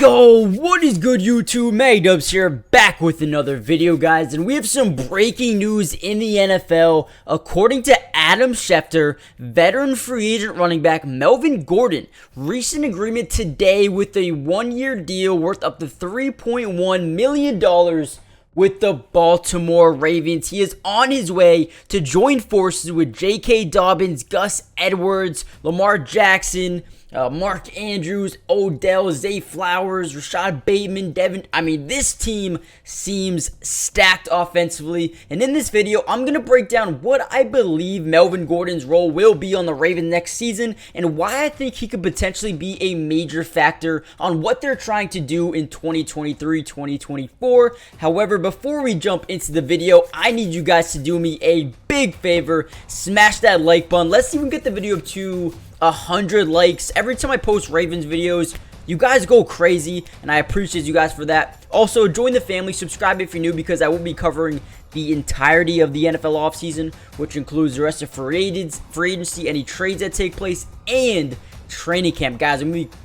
Yo, what is good YouTube? Dubs here, back with another video, guys, and we have some breaking news in the NFL. According to Adam Schefter, veteran free agent running back Melvin Gordon reached an agreement today with a one-year deal worth up to $3.1 million with the Baltimore Ravens. He is on his way to join forces with J.K. Dobbins, Gus Edwards, Lamar Jackson, Mark Andrews, Odell, Zay Flowers, Rashad Bateman, Devin. I mean, this team seems stacked offensively. And in this video, I'm going to break down what I believe Melvin Gordon's role will be on the Ravens next season and why I think he could potentially be a major factor on what they're trying to do in 2023-2024. However, before we jump into the video, I need you guys to do me a big favor. Smash that like button. Let's see if we can get the video up to 100 likes. Every time I post Ravens videos, you guys go crazy, and I appreciate you guys for that. Also, join the family, subscribe if you're new, because I will be covering the entirety of the NFL offseason, which includes the rest of free agency, any trades that take place, and training camp. Guys, I'm going to be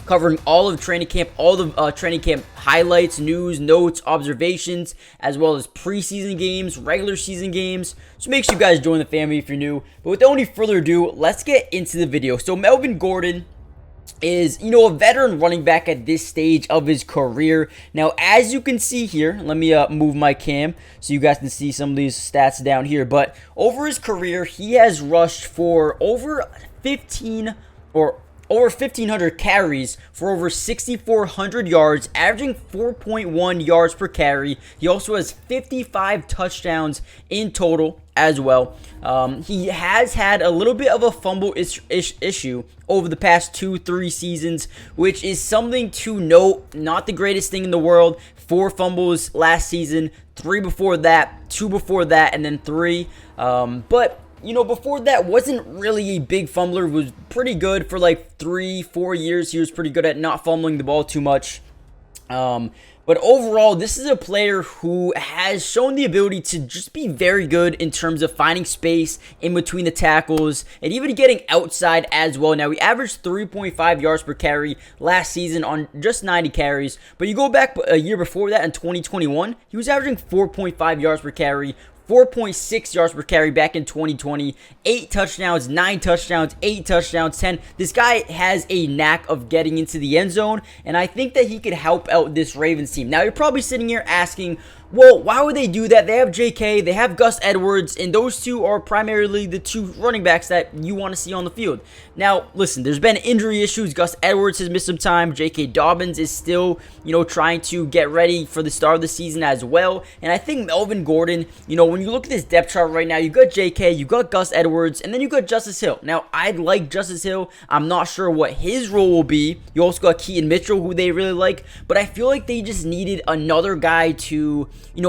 covering all of training camp, all the training camp highlights, news, notes, observations, as well as preseason games, regular season games. So make sure you guys join the family if you're new. But without any further ado, let's get into the video. So Melvin Gordon is, a veteran running back at this stage of his career. Now, as you can see here, let me move my cam so you guys can see some of these stats down here. But over his career, he has rushed for over 1,500 carries for over 6,400 yards, averaging 4.1 yards per carry. He also has 55 touchdowns in total as well. He has had a little bit of a fumble issue over the past 2-3 seasons, which is something to note. Not the greatest thing in the world. 4 fumbles last season, 3 before that, 2 before that, and then 3. But before that, wasn't really a big fumbler. Was pretty good for like 3-4 years. He was pretty good at not fumbling the ball too much. But overall, this is a player who has shown the ability to just be very good in terms of finding space in between the tackles and even getting outside as well. Now, he averaged 3.5 yards per carry last season on just 90 carries. But you go back a year before that in 2021, he was averaging 4.5 yards per carry, 4.6 yards per carry back in 2020, 8 touchdowns, 9 touchdowns, 8 touchdowns, 10. This guy has a knack of getting into the end zone, and I think that he could help out this Ravens team. Now, you're probably sitting here asking, well, why would they do that? They have JK, they have Gus Edwards, and those two are primarily the 2 running backs that you want to see on the field. Now, listen, there's been injury issues. Gus Edwards has missed some time. JK Dobbins is still, trying to get ready for the start of the season as well. And I think Melvin Gordon, when you look at this depth chart right now, you got JK, you got Gus Edwards, and then you got Justice Hill. Now, I like Justice Hill. I'm not sure what his role will be. You also got Keaton Mitchell, who they really like, but I feel like they just needed another guy to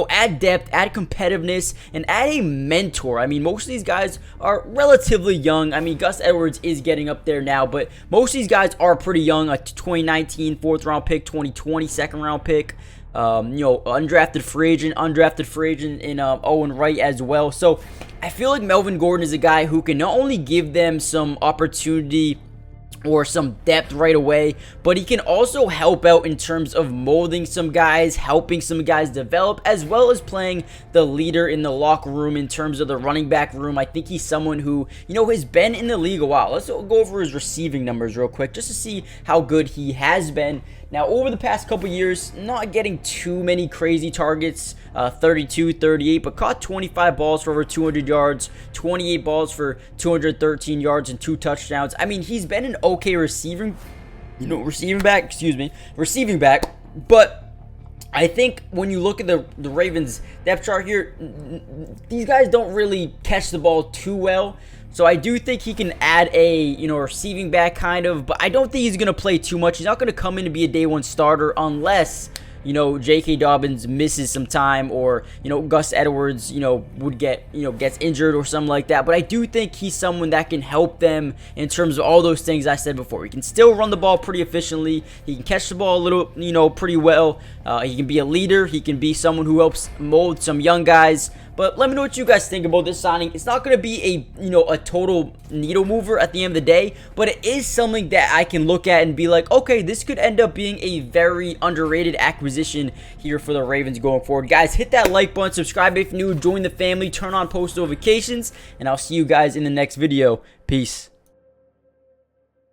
add depth, add competitiveness, and add a mentor. I mean, most of these guys are relatively young. I mean, Gus Edwards is getting up there now, but most of these guys are pretty young. A 2019 4th-round pick, 2020 2nd-round pick, undrafted free agent in Owen Wright as well. So I feel like Melvin Gordon is a guy who can not only give them some opportunity or some depth right away, but he can also help out in terms of molding some guys, helping some guys develop, as well as playing the leader in the locker room in terms of the running back room. I think he's someone who, has been in the league a while. Let's go over his receiving numbers real quick just to see how good he has been. Now, over the past couple years, not getting too many crazy targets, 32, 38, but caught 25 balls for over 200 yards, 28 balls for 213 yards and 2 touchdowns. I mean, he's been an okay receiving back, but I think when you look at the Ravens depth chart here, these guys don't really catch the ball too well. So I do think he can add a, receiving back kind of, but I don't think he's going to play too much. He's not going to come in to be a day 1 starter unless, J.K. Dobbins misses some time or, Gus Edwards, gets injured or something like that. But I do think he's someone that can help them in terms of all those things I said before. He can still run the ball pretty efficiently. He can catch the ball a little, pretty well. He can be a leader. He can be someone who helps mold some young guys. But let me know what you guys think about this signing. It's not going to be a total needle mover at the end of the day, but it is something that I can look at and be like, okay, this could end up being a very underrated acquisition here for the Ravens going forward. Guys, hit that like button, subscribe if new, join the family, turn on post notifications, and I'll see you guys in the next video. Peace.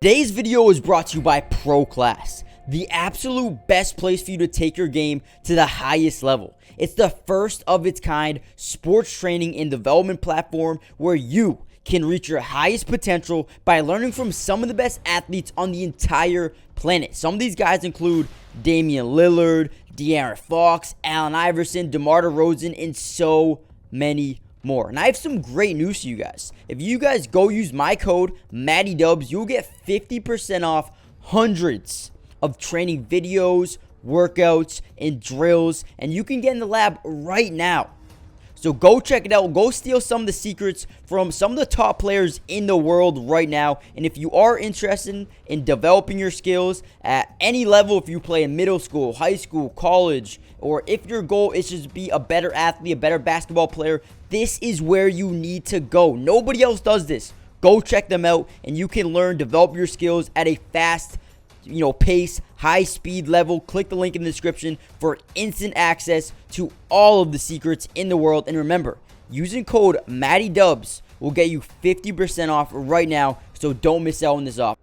Today's video is brought to you by Pro Class, the absolute best place for you to take your game to the highest level. It's the first of its kind sports training and development platform where you can reach your highest potential by learning from some of the best athletes on the entire planet. Some of these guys include Damian Lillard, De'Aaron Fox, Allen Iverson, DeMar DeRozan, and so many more. And I have some great news for you guys. If you guys go use my code MattyDubs, you'll get 50% off hundreds of training videos, workouts, and drills, and you can get in the lab right now. So go check it out. Go steal some of the secrets from some of the top players in the world right now. And if you are interested in developing your skills at any level, if you play in middle school, high school, college, or if your goal is just to be a better athlete, a better basketball player, this is where you need to go. Nobody else does this. Go check them out, and you can learn, develop your skills at a fast pace, high speed level. Click the link in the description for instant access to all of the secrets in the world. And remember, using code MattyDubs will get you 50% off right now, so don't miss out on this offer.